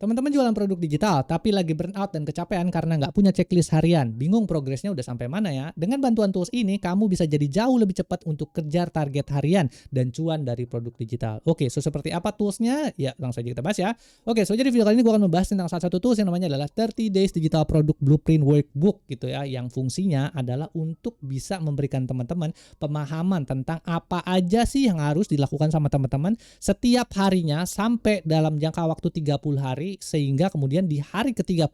Teman-teman jualan produk digital, tapi lagi burnout dan kecapean karena nggak punya checklist harian. Bingung progresnya udah sampai mana ya? Dengan bantuan tools ini, kamu bisa jadi jauh lebih cepat untuk kejar target harian dan cuan dari produk digital. Oke, so seperti apa toolsnya? Ya, langsung aja kita bahas ya. Oke, so jadi video kali ini gue akan membahas tentang salah satu tools yang namanya adalah 30 Days Digital Product Blueprint Workbook gitu ya. Yang fungsinya adalah untuk bisa memberikan teman-teman pemahaman tentang apa aja sih yang harus dilakukan sama teman-teman setiap harinya sampai dalam jangka waktu 30 hari sehingga kemudian di hari ke-30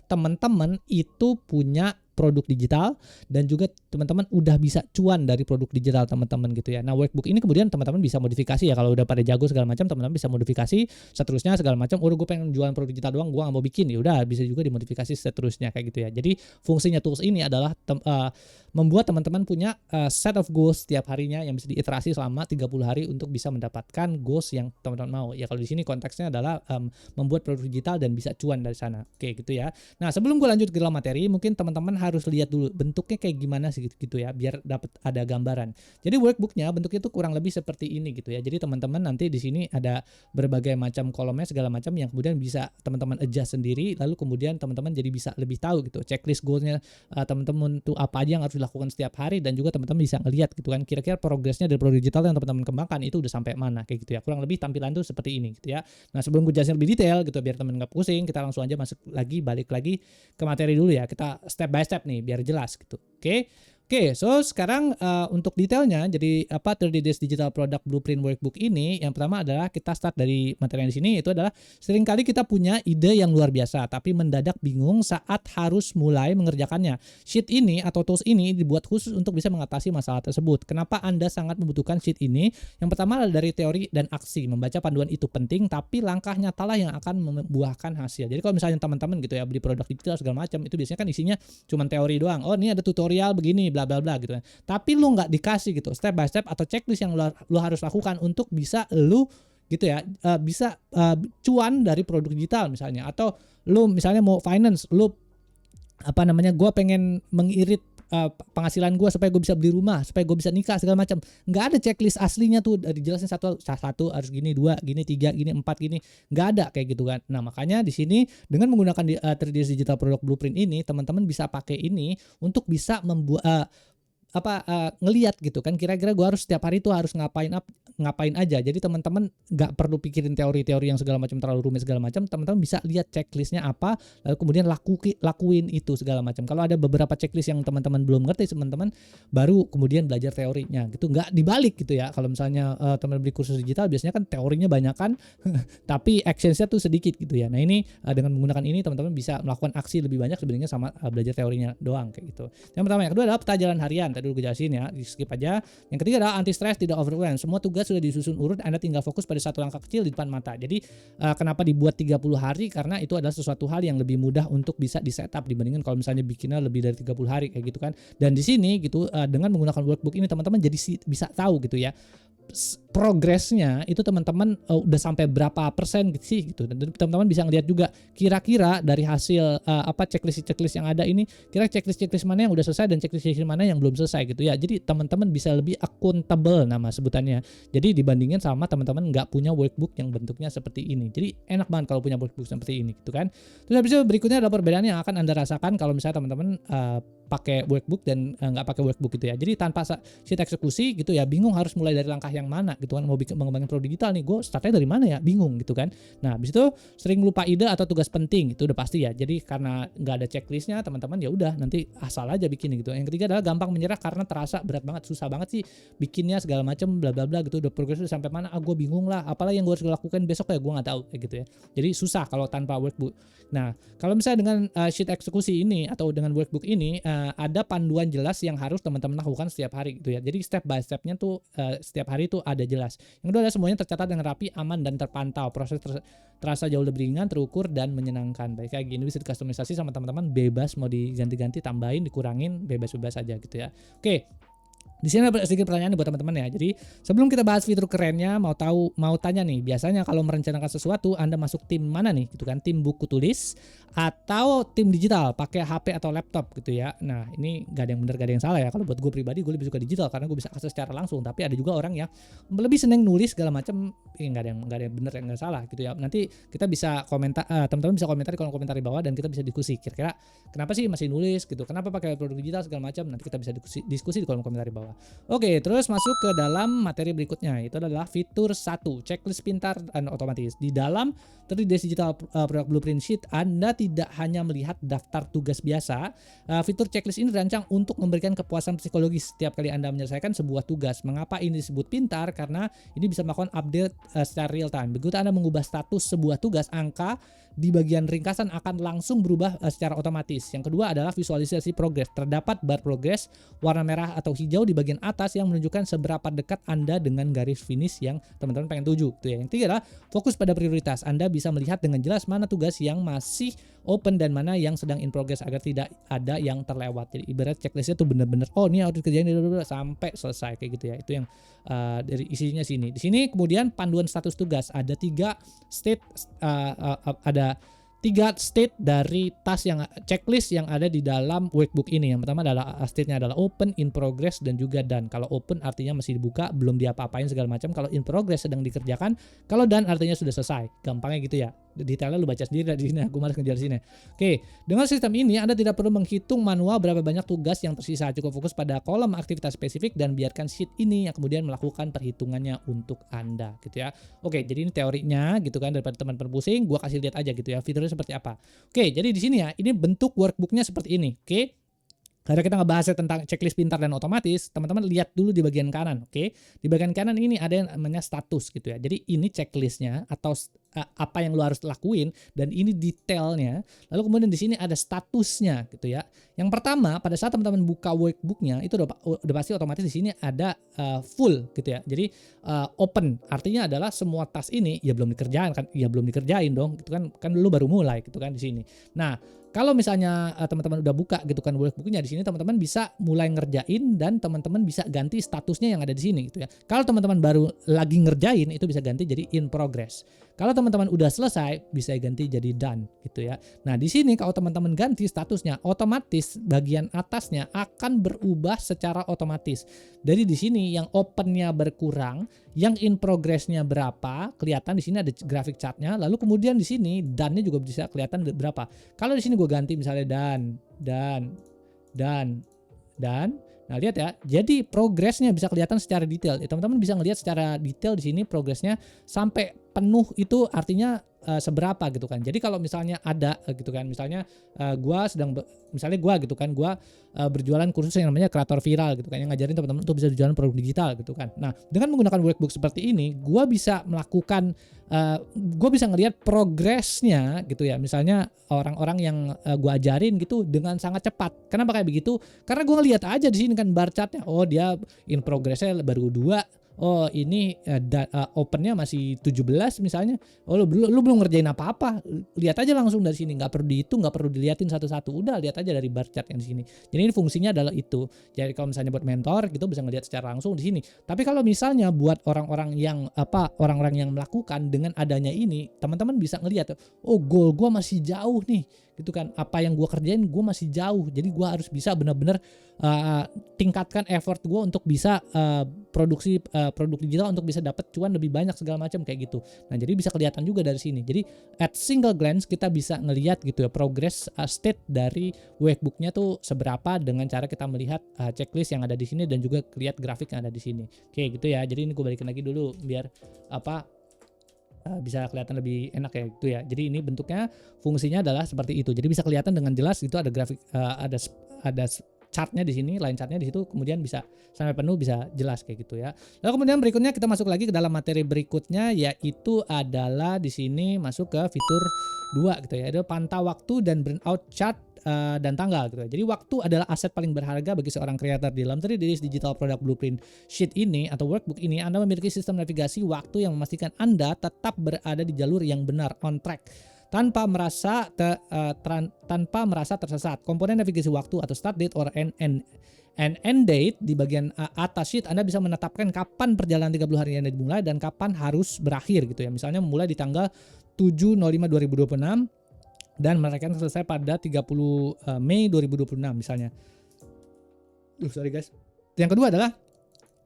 teman-teman itu punya produk digital dan juga teman-teman udah bisa cuan dari produk digital teman-teman gitu ya. Nah, workbook ini kemudian teman-teman bisa modifikasi ya, kalau udah pada jago segala macam teman-teman bisa modifikasi seterusnya segala macam. Udah gue pengen jualan produk digital doang, gue nggak mau bikin, ya udah bisa juga dimodifikasi seterusnya kayak gitu ya. Jadi fungsinya tools ini adalah membuat teman-teman punya set of goals setiap harinya yang bisa diiterasi selama 30 hari untuk bisa mendapatkan goals yang teman-teman mau. Ya kalau di sini konteksnya adalah membuat produk digital dan bisa cuan dari sana. Oke gitu ya. Nah, sebelum gue lanjut ke dalam materi, mungkin teman-teman harus lihat dulu bentuknya kayak gimana sih gitu ya, biar dapat ada gambaran. Jadi workbooknya bentuknya itu kurang lebih seperti ini gitu ya. Jadi teman-teman nanti di sini ada berbagai macam kolomnya segala macam yang kemudian bisa teman-teman adjust sendiri, lalu kemudian teman-teman jadi bisa lebih tahu gitu checklist goalsnya teman-teman tuh apa aja yang harus dilakukan setiap hari, dan juga teman-teman bisa ngelihat gitu kan kira-kira progresnya dari produk digital yang teman-teman kembangkan itu udah sampai mana kayak gitu ya. Kurang lebih tampilan tuh seperti ini gitu ya. Nah, sebelum gue jelasin lebih detail gitu biar teman nggak pusing, kita langsung aja balik lagi ke materi dulu ya. Kita step by step nih biar jelas gitu. Oke, so sekarang untuk detailnya, jadi 30 Days Digital Product Blueprint Workbook ini, yang pertama adalah kita start dari materi yang di sini, itu adalah seringkali kita punya ide yang luar biasa, tapi mendadak bingung saat harus mulai mengerjakannya. Sheet ini atau tools ini dibuat khusus untuk bisa mengatasi masalah tersebut. Kenapa Anda sangat membutuhkan sheet ini? Yang pertama adalah dari teori dan aksi. Membaca panduan itu penting, tapi langkah nyatalah yang akan membuahkan hasil. Jadi kalau misalnya teman-teman gitu ya beli produk digital segala macam, itu biasanya kan isinya cuma teori doang. Oh, ini ada tutorial begini bla bla bla gitu kan. Tapi lu nggak dikasih gitu step by step atau checklist yang lu harus lakukan untuk bisa lu gitu ya bisa cuan dari produk digital misalnya. Atau lu misalnya mau finance, lu gue pengen mengirit penghasilan gue supaya gue bisa beli rumah, supaya gue bisa nikah segala macam. Nggak ada checklist aslinya tuh dijelasin satu harus gini, 2 gini, 3 gini, 4 gini. Nggak ada kayak gitu kan. Nah, makanya di sini dengan menggunakan 3D Digital Product Blueprint ini, teman-teman bisa pakai ini untuk bisa membuat ngelihat gitu kan kira-kira gue harus setiap hari tuh harus ngapain aja. Jadi teman-teman nggak perlu pikirin teori-teori yang segala macam terlalu rumit segala macam. Teman-teman bisa lihat checklistnya apa, lalu kemudian lakuin itu segala macam. Kalau ada beberapa checklist yang teman-teman belum ngerti, teman-teman baru kemudian belajar teorinya gitu. Nggak dibalik gitu ya. Kalau misalnya teman beli kursus digital biasanya kan teorinya banyak kan tapi actionsnya tuh sedikit gitu ya. Nah, ini dengan menggunakan ini teman-teman bisa melakukan aksi lebih banyak dibandingkan sama belajar teorinya doang kayak gitu. Yang pertama. Yang kedua adalah peta jalan harian. Dulu gue jelasin ya, di skip aja. Yang ketiga adalah anti stres, tidak overwhelm. Semua tugas sudah disusun urut, Anda tinggal fokus pada satu langkah kecil di depan mata. Jadi kenapa dibuat 30 hari? Karena itu adalah sesuatu hal yang lebih mudah untuk bisa di setup dibandingkan kalau misalnya bikinnya lebih dari 30 hari kayak gitu kan. Dan di sini gitu dengan menggunakan workbook ini teman-teman jadi bisa tahu gitu ya progresnya itu teman-teman udah sampai berapa persen gitu sih gitu, dan teman-teman bisa ngeliat juga kira-kira dari hasil checklist yang ada ini kira checklist mana yang udah selesai dan checklist mana yang belum selesai gitu ya. Jadi teman-teman bisa lebih accountable nama sebutannya. Jadi dibandingin sama teman-teman nggak punya workbook yang bentuknya seperti ini. Jadi enak banget kalau punya workbook seperti ini gitu kan. Terus habis itu berikutnya adalah perbedaan yang akan Anda rasakan kalau misalnya teman-teman pakai workbook dan nggak pakai workbook gitu ya. Jadi tanpa sheet eksekusi gitu ya, bingung harus mulai dari langkah yang mana gitu kan. Mau mengembangin produk digital nih, gue startnya dari mana ya, bingung gitu kan. Nah, habis itu sering lupa ide atau tugas penting, itu udah pasti ya. Jadi karena nggak ada checklistnya, teman-teman ya udah nanti asal aja bikin gitu. Yang ketiga adalah gampang menyerah karena terasa berat banget, susah banget sih bikinnya segala macam bla bla bla gitu. Udah progres sampai mana, gue bingung lah, apalah yang gue harus lakukan besok ya, gue nggak tahu kayak gitu ya. Jadi susah kalau tanpa workbook. Nah, kalau misalnya dengan sheet eksekusi ini atau dengan workbook ini ada panduan jelas yang harus teman-teman lakukan setiap hari gitu ya. Jadi step by stepnya tuh setiap hari tuh ada jelas. Yang kedua adalah semuanya tercatat dengan rapi, aman dan terpantau. Proses terasa jauh lebih ringan, terukur dan menyenangkan. Baik kayak gini bisa dikustomisasi sama teman-teman, bebas mau diganti-ganti, tambahin, dikurangin, bebas-bebas aja gitu ya. Oke. Di sini ada sedikit pertanyaan buat teman-teman ya. Jadi sebelum kita bahas fitur kerennya, mau tanya nih, biasanya kalau merencanakan sesuatu Anda masuk tim mana nih gitu kan? Tim buku tulis atau tim digital pakai HP atau laptop gitu ya. Nah, ini gak ada yang benar gak ada yang salah ya. Kalau buat gue pribadi gue lebih suka digital karena gue bisa akses secara langsung, tapi ada juga orang yang lebih seneng nulis segala macam. Gak ada yang benar yang gak salah gitu ya. Nanti kita bisa komentar, teman-teman bisa komentar di kolom komentar di bawah dan kita bisa diskusi kira-kira kenapa sih masih nulis gitu, kenapa pakai produk digital segala macam. Nanti kita bisa diskusi di kolom komentar di bawah. Oke, terus masuk ke dalam materi berikutnya. Itu adalah fitur 1, checklist pintar dan otomatis. Di dalam 3Ds Digital Product Blueprint Sheet, Anda tidak hanya melihat daftar tugas biasa. Fitur checklist ini dirancang untuk memberikan kepuasan psikologis setiap kali Anda menyelesaikan sebuah tugas. Mengapa ini disebut pintar? Karena ini bisa melakukan update secara real time. Begitu Anda mengubah status sebuah tugas, angka di bagian ringkasan akan langsung berubah secara otomatis. Yang kedua adalah visualisasi progres. Terdapat bar progres warna merah atau hijau di bagian atas yang menunjukkan seberapa dekat Anda dengan garis finish yang teman-teman pengen tuju. Itu ya. Yang ketiga adalah fokus pada prioritas. Anda bisa melihat dengan jelas mana tugas yang masih open dan mana yang sedang in progress agar tidak ada yang terlewat. Jadi ibarat checklistnya tuh bener-bener ini harus dikerjain sampai selesai kayak gitu ya. Itu yang dari isinya sini. Di sini kemudian panduan status tugas, ada 3 state ada 3 state dari task yang checklist yang ada di dalam workbook ini. Yang pertama adalah state-nya adalah open, in progress, dan juga done. Kalau open artinya masih dibuka, belum diapa-apain segala macam. Kalau in progress sedang dikerjakan. Kalau done artinya sudah selesai. Gampangnya gitu ya. Detailnya lu baca sendiri di sini. Aku malas ngejar sini. Oke, dengan sistem ini Anda tidak perlu menghitung manual berapa banyak tugas yang tersisa. Cukup fokus pada kolom aktivitas spesifik dan biarkan sheet ini yang kemudian melakukan perhitungannya untuk Anda, gitu ya. Oke, jadi ini teorinya gitu kan, daripada teman-teman pusing, gua kasih lihat aja gitu ya fiturnya seperti apa. Oke, jadi di sini ya, ini bentuk workbooknya seperti ini. Oke. Karena kita ngebahasnya tentang checklist pintar dan otomatis, teman-teman lihat dulu di bagian kanan, oke? Di bagian kanan ini ada yang namanya status gitu ya. Jadi ini checklistnya atau apa yang lu harus lakuin, dan ini detailnya. Lalu kemudian di sini ada statusnya gitu ya. Yang pertama, pada saat teman-teman buka workbooknya itu udah pasti otomatis di sini ada full gitu ya. Jadi open artinya adalah semua task ini ya belum dikerjain kan? Ya belum dikerjain dong. Gitu kan lu baru mulai gitu kan di sini. Nah, kalau misalnya teman-teman udah buka gitu kan workbooknya, di sini teman-teman bisa mulai ngerjain dan teman-teman bisa ganti statusnya yang ada di sini gitu ya. Kalau teman-teman baru lagi ngerjain itu bisa ganti jadi in progress. Kalau teman-teman udah selesai bisa ganti jadi done gitu ya. Nah, di sini kalau teman-teman ganti statusnya, otomatis bagian atasnya akan berubah secara otomatis. Jadi di sini yang opennya berkurang, yang in progressnya berapa, kelihatan di sini ada grafik chartnya. Lalu kemudian di sini done-nya juga bisa kelihatan berapa. Kalau di sini gue ganti misalnya dan. Nah, lihat ya. Jadi progresnya bisa kelihatan secara detail. Ya, teman-teman bisa ngelihat secara detail di sini progresnya sampai penuh itu artinya seberapa gitu kan. Jadi kalau misalnya ada gitu kan, misalnya gua gitu kan, gua berjualan kursus yang namanya kreator viral gitu kan, yang ngajarin teman-teman untuk bisa jualan produk digital gitu kan. Nah, dengan menggunakan workbook seperti ini, gua bisa melakukan gue bisa ngelihat progresnya gitu ya. Misalnya orang-orang yang gue ajarin gitu dengan sangat cepat. Kenapa kayak begitu? Karena gue ngelihat aja di sini kan bar chartnya. Oh, dia in progressnya baru 2. Oh, ini opennya masih 17 misalnya. Oh, lu belum ngerjain apa-apa. Lihat aja langsung dari sini, nggak perlu dihitung, nggak perlu diliatin satu-satu. Udah lihat aja dari bar chart yang di sini. Jadi ini fungsinya adalah itu. Jadi kalau misalnya buat mentor gitu bisa ngelihat secara langsung di sini. Tapi kalau misalnya buat orang-orang yang melakukan dengan adanya ini, teman-teman bisa ngelihat, oh goal gue masih jauh nih, gitu kan. Apa yang gue kerjain gue masih jauh. Jadi gue harus bisa benar-benar tingkatkan effort gue untuk bisa produksi produk digital untuk bisa dapat cuan lebih banyak segala macam kayak gitu. Nah, jadi bisa kelihatan juga dari sini. Jadi at single glance kita bisa ngelihat gitu ya progress state dari workbooknya tuh seberapa dengan cara kita melihat checklist yang ada di sini dan juga lihat grafik yang ada di sini. Oke, gitu ya. Jadi ini gue balikin lagi dulu biar bisa kelihatan lebih enak ya gitu ya. Jadi ini bentuknya fungsinya adalah seperti itu. Jadi bisa kelihatan dengan jelas itu ada grafik ada chartnya di sini, line chartnya di situ, kemudian bisa sampai penuh bisa jelas kayak gitu ya. Lalu kemudian berikutnya kita masuk lagi ke dalam materi berikutnya, yaitu adalah di sini masuk ke fitur 2 gitu ya. Ada pantau waktu dan burnout chart dan tanggal gitu ya. Jadi waktu adalah aset paling berharga bagi seorang kreator. Di dalam 3Ds Digital Product Blueprint Sheet ini atau workbook ini, Anda memiliki sistem navigasi waktu yang memastikan Anda tetap berada di jalur yang benar, on track, tanpa merasa tersesat. Komponen navigasi waktu atau start date or end And end date di bagian atas sheet Anda bisa menetapkan kapan perjalanan 30 hari Anda dimulai dan kapan harus berakhir gitu ya. Misalnya memulai di tanggal 7/05/2026 dan mereka selesai pada 30 Mei 2026 misalnya. Sorry guys. Yang kedua adalah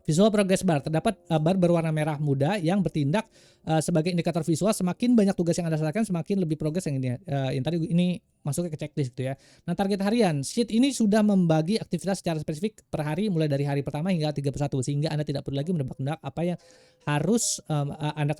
visual progress bar. Terdapat bar berwarna merah muda yang bertindak sebagai indikator visual. Semakin banyak tugas yang Anda selesaikan, semakin lebih progres yang ini. Yang tadi ini masuknya ke checklist gitu ya. Nah, target harian. Sheet ini sudah membagi aktivitas secara spesifik per hari mulai dari hari pertama hingga 31 sehingga Anda tidak perlu lagi menebak-nebak apa yang harus Anda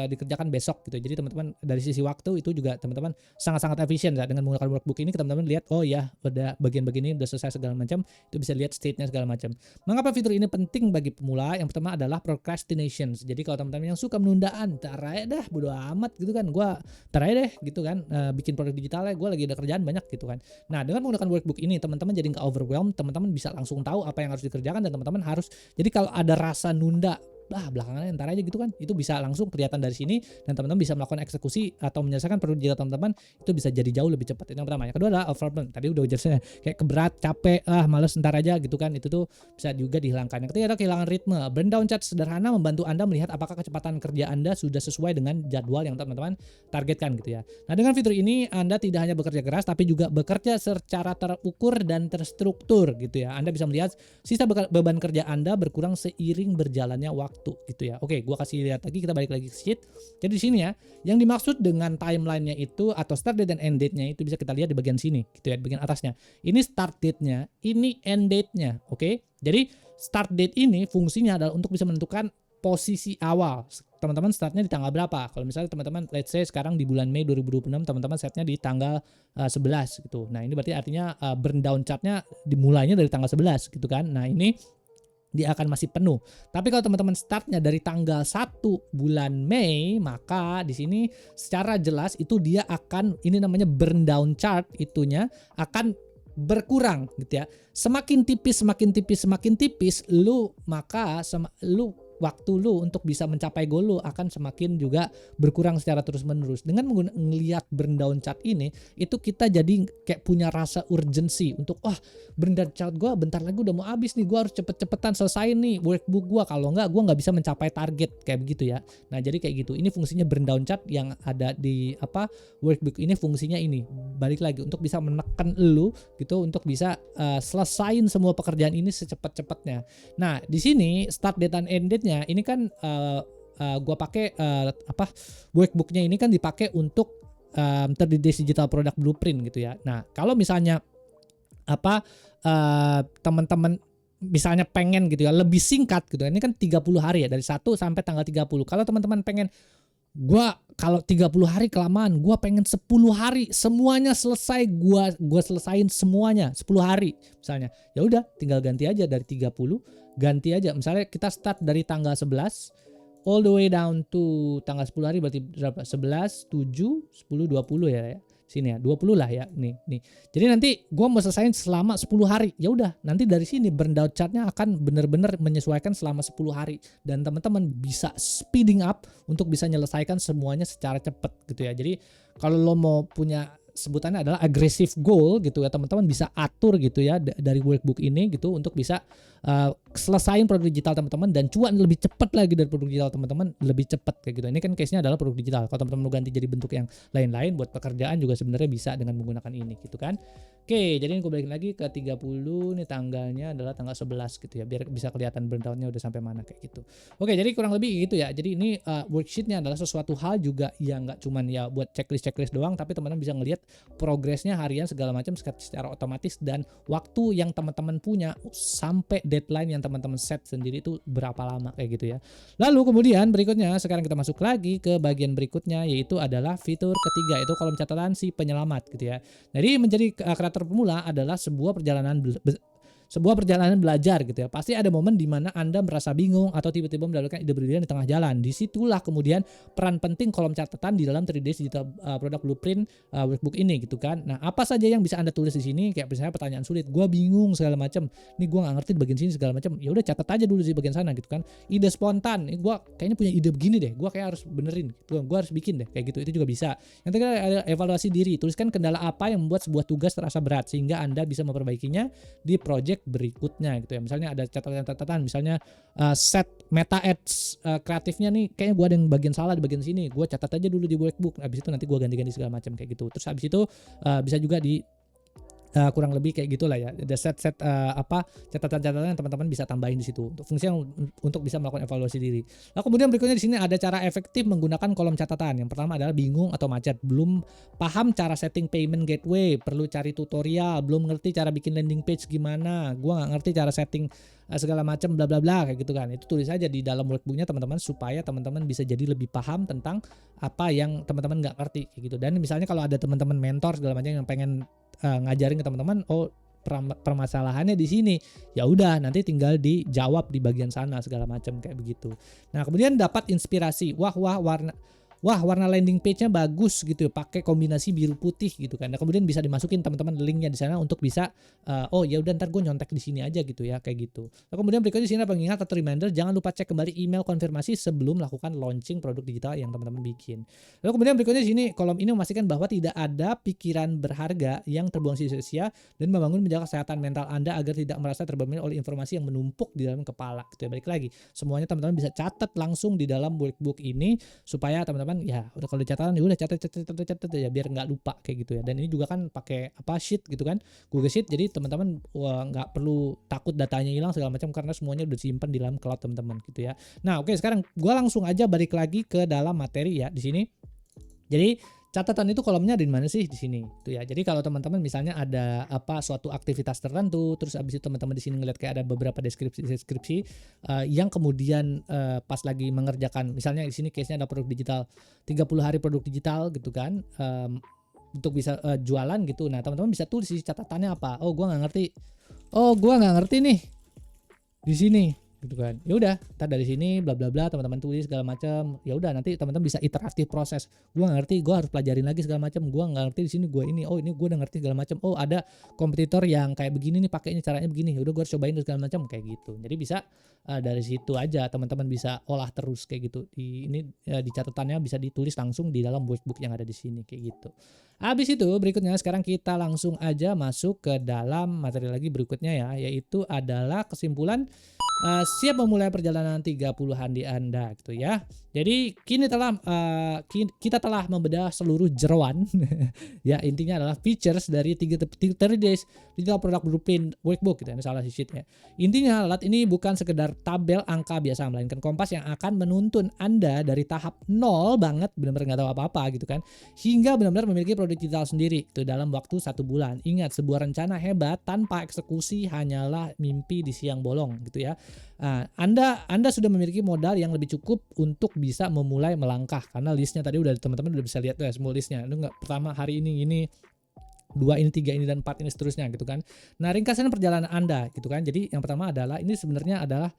dikerjakan besok gitu. Jadi teman-teman dari sisi waktu itu juga teman-teman sangat-sangat efisien ya dengan menggunakan workbook ini. Teman-teman lihat oh ya udah bagian-bagian ini udah selesai segala macam, itu bisa lihat state-nya segala macam. Mengapa fitur ini penting bagi pemula? Yang pertama adalah procrastination. Jadi kalau teman-teman yang suka menundaan, ntar aja dah bodo amat gitu kan, gua ntar aja deh gitu kan, bikin produk digitalnya gue lagi ada kerjaan banyak gitu kan. Nah, dengan menggunakan workbook ini teman-teman jadi nggak overwhelmed, teman-teman bisa langsung tahu apa yang harus dikerjakan dan teman-teman harus, jadi kalau ada rasa nunda belakangan ntar aja gitu kan, itu bisa langsung kelihatan dari sini dan teman-teman bisa melakukan eksekusi atau menyelesaikan produk digital teman-teman itu bisa jadi jauh lebih cepat. Itu yang pertama. Yang kedua adalah overwhelmed. Tadi udah jelasnya kayak keberat, capek, males ntar aja gitu kan, itu tuh bisa juga dihilangkan. Yang ketiga adalah kehilangan ritme. Burn down chart sederhana membantu Anda melihat apakah kecepatan kerja Anda sudah sesuai dengan jadwal yang teman-teman targetkan gitu ya. Nah, dengan fitur ini Anda tidak hanya bekerja keras tapi juga bekerja secara terukur dan terstruktur gitu ya. Anda bisa melihat sisa beban kerja Anda berkurang seiring berjalannya waktu gitu ya. Oke, gua kasih lihat lagi, kita balik lagi ke sheet. Jadi di sini ya, yang dimaksud dengan timeline-nya itu atau start date dan end date-nya itu bisa kita lihat di bagian sini gitu ya, di bagian atasnya. Ini start date-nya, ini end date-nya, oke? Jadi start date ini fungsinya adalah untuk bisa menentukan posisi awal. Teman-teman startnya di tanggal berapa? Kalau misalnya teman-teman let's say sekarang di bulan Mei 2026 teman-teman setnya di tanggal 11 gitu. Nah, ini berarti artinya burn down chart-nya dimulainya dari tanggal 11 gitu kan. Nah, ini dia akan masih penuh. Tapi kalau teman-teman startnya dari tanggal 1 bulan Mei, maka di sini secara jelas itu dia akan, ini namanya burn down chart, itunya akan berkurang gitu ya. Semakin tipis, lu waktu lu untuk bisa mencapai goal lu akan semakin juga berkurang secara terus-menerus. Dengan melihat burn down chart ini, itu kita jadi kayak punya rasa urgency untuk burn down chart gue bentar lagi udah mau habis nih, gue harus cepet-cepetan selesai nih workbook gue, kalau enggak gue nggak bisa mencapai target kayak begitu ya. Nah, jadi kayak gitu. Ini fungsinya burn down chart yang ada di workbook ini, fungsinya ini balik lagi untuk bisa menekan lu gitu untuk bisa selesain semua pekerjaan ini secepat-cepatnya. Nah, di sini start date dan end date-nya ini kan gua pakai workbook-nya ini kan dipakai untuk 30 Days Digital Product Blueprint gitu ya. Nah, kalau misalnya teman-teman misalnya pengen gitu ya lebih singkat gitu. Ini kan 30 hari ya, dari 1 sampai tanggal 30. Kalau teman-teman pengen kalau 30 hari kelamaan, gua pengen 10 hari semuanya selesai, gua selesain semuanya 10 hari misalnya. Ya udah, tinggal ganti aja dari 30, ganti aja. Misalnya kita start dari tanggal 11 all the way down to tanggal 10 hari, berarti berapa? 11, 7, 10, 20 ya. Sini ya, 20 lah ya, nih. Jadi nanti gua mau selesain selama 10 hari. Ya udah, nanti dari sini burn down chart-nya akan benar-benar menyesuaikan selama 10 hari dan teman-teman bisa speeding up untuk bisa menyelesaikan semuanya secara cepat gitu ya. Jadi kalau lo mau punya sebutannya adalah aggressive goal gitu ya, teman-teman bisa atur gitu ya dari workbook ini gitu untuk bisa selesain produk digital teman-teman dan cuan lebih cepat lagi dari produk digital teman-teman, lebih cepat kayak gitu. Ini kan case-nya adalah produk digital. Kalau teman-teman mau ganti jadi bentuk yang lain-lain buat pekerjaan juga sebenarnya bisa dengan menggunakan ini gitu kan. Oke, jadi ini gue balikin lagi ke 30 nih, tanggalnya adalah tanggal 11 gitu ya, biar bisa kelihatan burn down-nya udah sampai mana kayak gitu. Oke, jadi kurang lebih gitu ya. Jadi ini worksheet-nya adalah sesuatu hal juga yang nggak cuman ya buat checklist doang, tapi teman-teman bisa ngelihat progresnya harian segala macam secara otomatis dan waktu yang teman-teman punya sampai deadline yang teman-teman set sendiri itu berapa lama kayak gitu ya. Lalu kemudian berikutnya sekarang kita masuk lagi ke bagian berikutnya, yaitu adalah fitur ketiga, itu kolom catatan si penyelamat gitu ya. Jadi menjadi kreator pemula adalah sebuah perjalanan belajar gitu ya. Pasti ada momen di mana Anda merasa bingung atau tiba-tiba mendapatkan ide brilian di tengah jalan. Disitulah kemudian peran penting kolom catatan di dalam 3D Digital Product Blueprint workbook ini gitu kan. Nah, apa saja yang bisa Anda tulis di sini? Kayak misalnya pertanyaan sulit, gua bingung segala macam. Nih gua nggak ngerti di bagian sini segala macam. Ya udah catat aja dulu di bagian sana gitu kan. Ide spontan, gua kayaknya punya ide begini deh. Gua kayak harus benerin gitu. Gua harus bikin deh kayak gitu. Itu juga bisa. Yang ketiga ada evaluasi diri. Tuliskan kendala apa yang membuat sebuah tugas terasa berat sehingga Anda bisa memperbaikinya di project berikutnya gitu ya. Misalnya ada catatan-catatan, misalnya set meta ads kreatifnya nih kayaknya gue ada yang bagian salah di bagian sini, gue catat aja dulu di workbook, habis itu nanti gue ganti-ganti segala macam kayak gitu. Terus habis itu bisa juga di kurang lebih kayak gitulah ya. Ada set catatan-catatan yang teman-teman bisa tambahin di situ untuk fungsi yang untuk bisa melakukan evaluasi diri. Nah, kemudian berikutnya di sini ada cara efektif menggunakan kolom catatan. Yang pertama adalah bingung atau macet, belum paham cara setting payment gateway, perlu cari tutorial, belum ngerti cara bikin landing page gimana, gua nggak ngerti cara setting segala macam bla bla bla kayak gitu kan. Itu tulis aja di dalam workbooknya teman-teman supaya teman-teman bisa jadi lebih paham tentang apa yang teman-teman nggak ngerti kayak gitu. Dan misalnya kalau ada teman-teman mentor segala macam yang pengen ngajarin ke teman-teman, oh permasalahannya di sini, ya udah nanti tinggal dijawab di bagian sana segala macam kayak begitu. Nah, kemudian dapat inspirasi, warna landing page-nya bagus gitu, pakai kombinasi biru putih gitu kan. Nah, kemudian bisa dimasukin teman-teman linknya di sana untuk bisa oh ya udah ntar gue nyontek di sini aja gitu ya kayak gitu. Nah, kemudian berikutnya di sini pengingat atau reminder, jangan lupa cek kembali email konfirmasi sebelum melakukan launching produk digital yang teman-teman bikin. Lalu kemudian berikutnya di sini kolom ini memastikan bahwa tidak ada pikiran berharga yang terbuang sia-sia dan membangun menjaga kesehatan mental Anda agar tidak merasa terbebani oleh informasi yang menumpuk di dalam kepala. Gitu ya. Balik lagi, semuanya teman-teman bisa catat langsung di dalam workbook ini supaya teman-teman ya udah kalau catatan ya udah catat ya biar nggak lupa kayak gitu ya. Dan ini juga kan pakai sheet gitu kan, Google Sheet, jadi teman-teman nggak perlu takut datanya hilang segala macam karena semuanya udah disimpan di dalam cloud teman-teman gitu ya. Nah, oke, sekarang gue langsung aja balik lagi ke dalam materi ya di sini. Jadi catatan itu kolomnya di mana sih? Di sini tuh ya. Jadi kalau teman-teman misalnya ada suatu aktivitas tertentu, terus abis itu teman-teman di sini ngeliat kayak ada beberapa deskripsi yang kemudian pas lagi mengerjakan, misalnya di sini case-nya ada produk digital, 30 hari produk digital gitu kan, untuk bisa jualan gitu. Nah, teman-teman bisa tulis di catatannya apa? Oh, gua nggak ngerti nih di sini gitu kan. Ya udah, ntar dari sini bla bla bla teman-teman tulis segala macam. Ya udah, nanti teman-teman bisa iteratif proses. Gua nggak ngerti, gua harus pelajarin lagi segala macam. Gua nggak ngerti di sini, gua ini. Oh, ini gua udah ngerti segala macam. Oh, ada kompetitor yang kayak begini nih pakainya caranya begini. Ya udah, gua harus cobain segala macam kayak gitu. Jadi bisa dari situ aja teman-teman bisa olah terus kayak gitu. Di catatannya bisa ditulis langsung di dalam workbook yang ada di sini kayak gitu. Habis itu berikutnya sekarang kita langsung aja masuk ke dalam materi lagi berikutnya ya, yaitu adalah kesimpulan siap memulai perjalanan 30 hari Anda gitu ya. Jadi kita telah membedah seluruh jeroan ya, intinya adalah features dari 30 days digital product blueprint workbook gitu ya, salah sheetnya. Intinya alat ini bukan sekedar tabel angka biasa, melainkan kompas yang akan menuntun Anda dari tahap nol banget, benar-benar nggak tahu apa-apa gitu kan, hingga benar-benar memiliki produk digital sendiri itu dalam waktu 1 bulan. Ingat, sebuah rencana hebat tanpa eksekusi hanyalah mimpi di siang bolong gitu ya. Anda sudah memiliki modal yang lebih cukup untuk bisa memulai melangkah, karena listnya tadi udah teman-teman udah bisa lihat tuh ya, semua listnya. Itu nggak pertama hari ini 2 ini, 3 ini, dan 4 ini seterusnya gitu kan. Nah, ringkasan perjalanan Anda gitu kan. Jadi yang pertama adalah ini sebenarnya adalah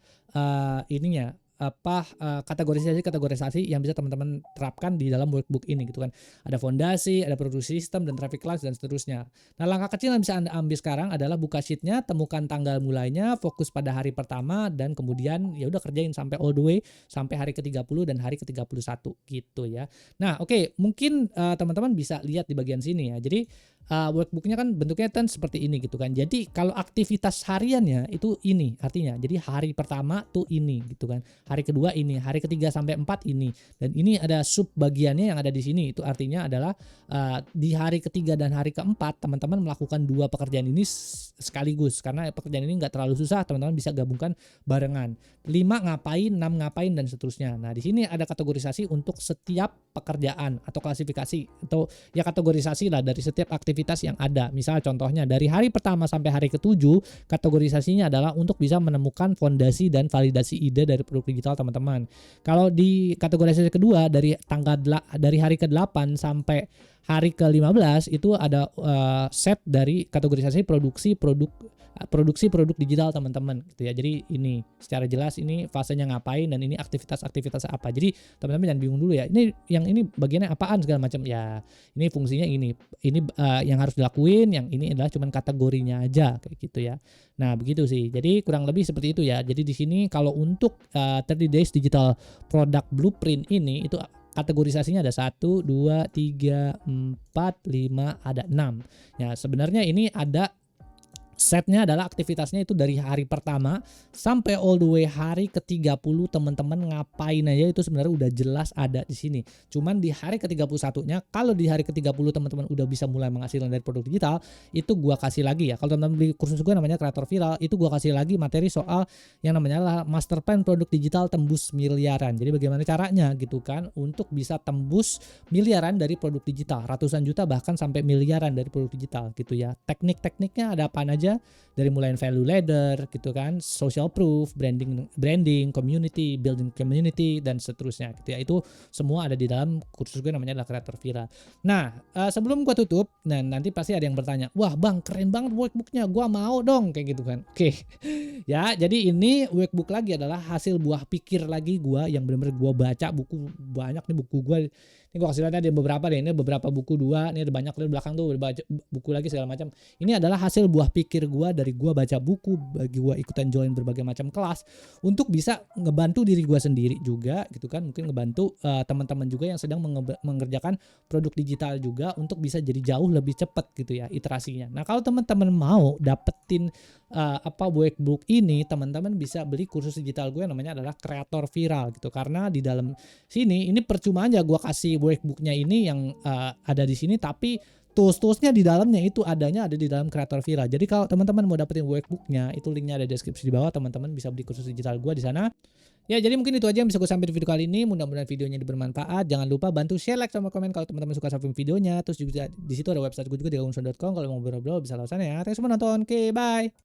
kategorisasi yang bisa teman-teman terapkan di dalam workbook ini gitu kan. Ada fondasi, ada produksi sistem dan traffic lights dan seterusnya. Nah, langkah kecil yang bisa Anda ambil sekarang adalah buka sheetnya, temukan tanggal mulainya, fokus pada hari pertama, dan kemudian ya udah kerjain sampai all the way sampai hari ke-30 dan hari ke-31 gitu ya. Nah, oke, mungkin teman-teman bisa lihat di bagian sini ya. Jadi workbooknya kan bentuknya kan seperti ini gitu kan. Jadi kalau aktivitas hariannya itu ini artinya. Jadi hari pertama tuh ini gitu kan. Hari kedua ini, hari ketiga sampai 4 ini. Dan ini ada sub bagiannya yang ada di sini. Itu artinya adalah di hari ketiga dan hari keempat teman-teman melakukan 2 pekerjaan ini sekaligus. Karena pekerjaan ini nggak terlalu susah, teman-teman bisa gabungkan barengan. 5 ngapain, 6 ngapain, dan seterusnya. Nah, di sini ada kategorisasi untuk setiap pekerjaan atau klasifikasi atau ya kategorisasi lah dari setiap aktivitas yang ada. Misal contohnya dari hari pertama sampai hari ke-7 kategorisasinya adalah untuk bisa menemukan fondasi dan validasi ide dari produk digital teman-teman. Kalau di kategorisasi kedua dari hari ke-8 sampai hari ke-15 itu ada set dari kategorisasi produksi produk digital teman-teman gitu ya. Jadi ini secara jelas ini fasenya ngapain dan ini aktivitas apa. Jadi teman-teman jangan bingung dulu ya. Ini bagiannya apaan segala macam ya. Ini fungsinya ini yang harus dilakuin, yang ini adalah cuman kategorinya aja kayak gitu ya. Nah, begitu sih. Jadi kurang lebih seperti itu ya. Jadi di sini kalau untuk 30 days digital product blueprint ini itu kategorisasinya ada 1, 2, 3, 4, 5, ada 6. Ya, sebenarnya ini ada Setnya adalah aktivitasnya itu dari hari pertama sampai all the way hari ke-30 teman-teman ngapain aja itu sebenarnya udah jelas ada di sini. Cuman di hari ke-31-nya kalau di hari ke-30 teman-teman udah bisa mulai menghasilkan dari produk digital, itu gua kasih lagi ya. Kalau teman-teman beli kursus gua namanya Kreator Viral, itu gua kasih lagi materi soal yang namanya lah master plan produk digital tembus miliaran. Jadi bagaimana caranya gitu kan untuk bisa tembus miliaran dari produk digital, ratusan juta bahkan sampai miliaran dari produk digital gitu ya. Teknik-tekniknya ada apa aja dari mulai value ladder gitu kan, social proof, branding, community, building community dan seterusnya gitu ya. Itu semua ada di dalam kursus gue namanya adalah Kreator Viral. Nah, sebelum gue tutup, nah nanti pasti ada yang bertanya, "Wah, Bang, keren banget workbooknya, gua mau dong." Kayak gitu kan. Oke. Ya, jadi ini workbook lagi adalah hasil buah pikir lagi gua yang benar-benar gua baca buku banyak nih buku gua. Ini gua kasih lihat ada beberapa deh, ini beberapa buku dua, ini ada banyak di belakang tuh baca buku lagi segala macam. Ini adalah hasil buah pikir gua dari gua baca buku, bagi gua ikutan join berbagai macam kelas untuk bisa ngebantu diri gua sendiri juga gitu kan, mungkin ngebantu teman-teman juga yang sedang mengerjakan produk digital juga untuk bisa jadi jauh lebih cepat gitu ya iterasinya. Nah, kalau teman-teman mau dapetin workbook ini, teman-teman bisa beli kursus digital gue yang namanya adalah Kreator Viral gitu. Karena di dalam sini ini percuma aja gua kasih workbooknya ini yang ada di sini, tapi tools-toolsnya di dalamnya itu adanya ada di dalam Kreator Viral. Jadi kalau teman-teman mau dapetin workbooknya, itu linknya ada di deskripsi di bawah. Teman-teman bisa beli kursus digital gue di sana. Ya, jadi mungkin itu aja yang bisa gue sampaikan di video kali ini. Mudah-mudahan videonya bermanfaat. Jangan lupa bantu share, like, sama komen kalau teman-teman suka sama videonya. Terus juga di situ ada website gue juga di gaungson.com. Kalau mau ngobrol-ngobrol bisa lewat sana ya. Thanks for nonton. Oke, bye.